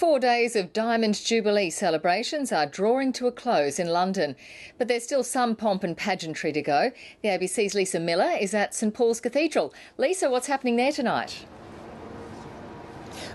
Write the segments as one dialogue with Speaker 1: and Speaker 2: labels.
Speaker 1: 4 days of Diamond Jubilee celebrations are drawing to a close in London, but there's still some pomp and pageantry to go. The ABC's Lisa Miller is at St Paul's Cathedral. Lisa, what's happening there tonight?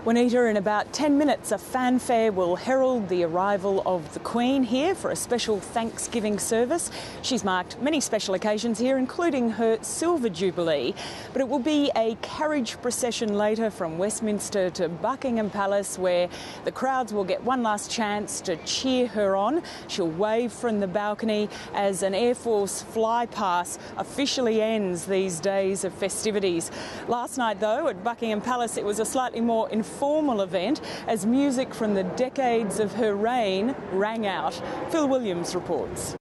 Speaker 2: Juanita, in about 10 minutes, a fanfare will herald the arrival of the Queen here for a special Thanksgiving service. She's marked many special occasions here, including her Silver Jubilee. But it will be a carriage procession later from Westminster to Buckingham Palace, where the crowds will get one last chance to cheer her on. She'll wave from the balcony as an Air Force flypast officially ends these days of festivities. Last night, though, at Buckingham Palace, it was a slightly more informal event as music from the decades of her reign rang out. Phil Williams reports.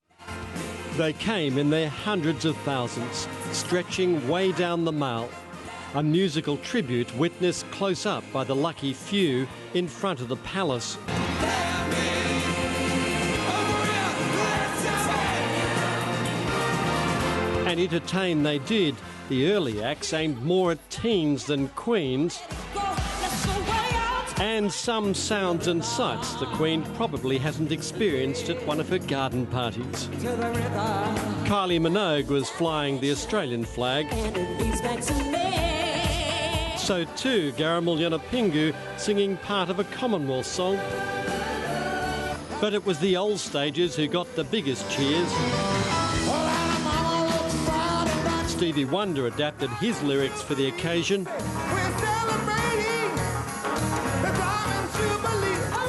Speaker 3: They came in their hundreds of thousands, stretching way down the Mall. A musical tribute witnessed close up by the lucky few in front of the palace. And entertain they did. The early acts aimed more at teens than queens. And some sounds and sights the Queen probably hasn't experienced at one of her garden parties. Kylie Minogue was flying the Australian flag. So too Garamal Yunupingu singing part of a Commonwealth song. But it was the old stagers who got the biggest cheers. Stevie Wonder adapted his lyrics for the occasion.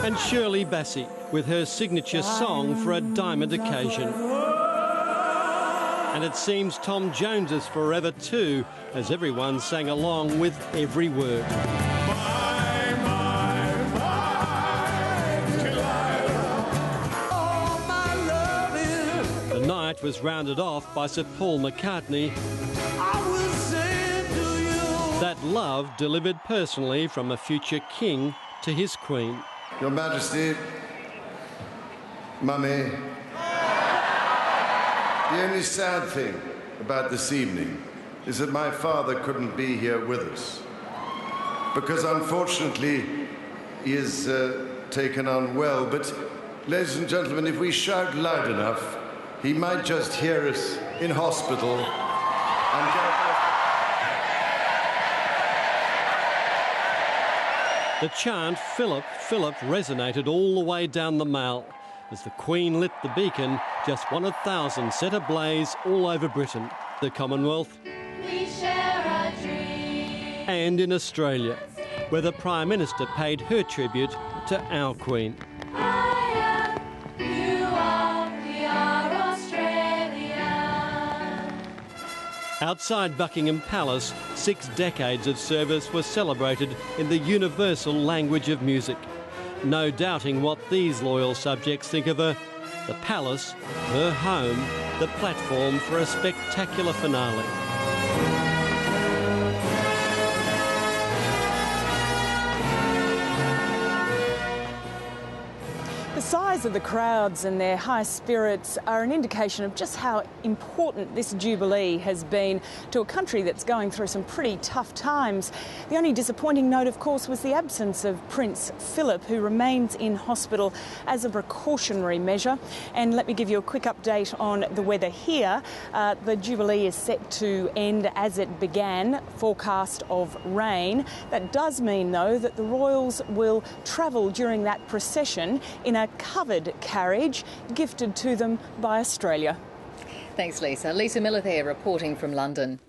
Speaker 3: And Shirley Bassey with her signature song for a diamond occasion. And it seems Tom Jones is forever too, as everyone sang along with every word. The night was rounded off by Sir Paul McCartney. That love delivered personally from a future king to his Queen.
Speaker 4: Your Majesty, Mummy, the only sad thing about this evening is that my father couldn't be here with us, because unfortunately he is taken unwell. But, ladies and gentlemen, if we shout loud enough, he might just hear us in hospital and get us.
Speaker 3: The chant, Philip, Philip, resonated all the way down the Mall as the Queen lit the beacon, just one of thousands set ablaze all over Britain, the Commonwealth,
Speaker 5: we share our dreams.
Speaker 3: And in Australia, where the Prime Minister paid her tribute to our Queen.
Speaker 5: I am, you are, we are Australia.
Speaker 3: Outside Buckingham Palace, 6 decades of service were celebrated in the universal language of music. No doubting what these loyal subjects think of her, the palace, her home, the platform for a spectacular finale.
Speaker 2: The size of the crowds and their high spirits are an indication of just how important this Jubilee has been to a country that's going through some pretty tough times. The only disappointing note, of course, was the absence of Prince Philip, who remains in hospital as a precautionary measure. And let me give you a quick update on the weather here. The Jubilee is set to end as it began, forecast of rain. That does mean, though, that the royals will travel during that procession in a covered carriage gifted to them by Australia.
Speaker 1: Thanks, Lisa. Lisa Miller there reporting from London.